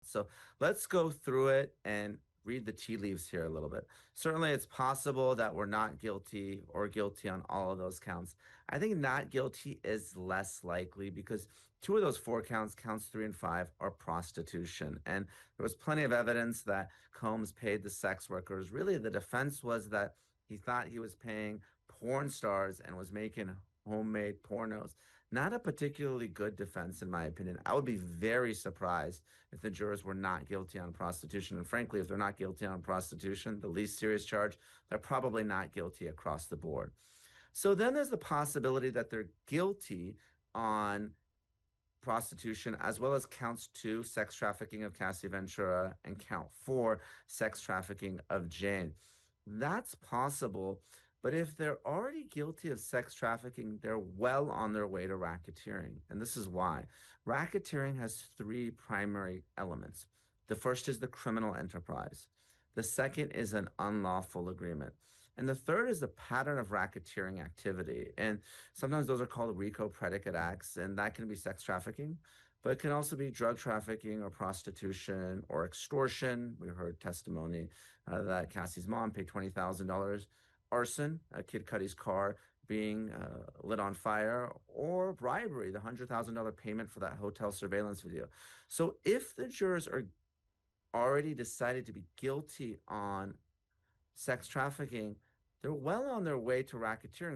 So let's go through it and read the tea leaves here a little bit. Certainly, it's possible that we're not guilty or guilty on all of those counts. I think not guilty is less likely because two of those four counts, counts 3 and 5, are prostitution. And there was plenty of evidence that Combs paid the sex workers. Really, the defense was that he thought he was paying porn stars and was making homemade pornos. Not a particularly good defense, in my opinion. I would be very surprised if the jurors were not guilty on prostitution. And frankly, if they're not guilty on prostitution, the least serious charge, they're probably not guilty across the board. So then there's the possibility that they're guilty on prostitution, as well as counts 2, sex trafficking of Cassie Ventura, and count 4, sex trafficking of Jane. That's possible, but if they're already guilty of sex trafficking, they're well on their way to racketeering. And this is why. Racketeering has 3 primary elements. The first is the criminal enterprise. The second is an unlawful agreement. And the third is the pattern of racketeering activity. And sometimes those are called RICO predicate acts, and that can be sex trafficking, but it can also be drug trafficking or prostitution or extortion. We heard testimony that Cassie's mom paid $20,000. Arson, Kid Cudi's car being lit on fire, or bribery, the $100,000 payment for that hotel surveillance video. So if the jurors are already decided to be guilty on sex trafficking, they're well on their way to racketeering.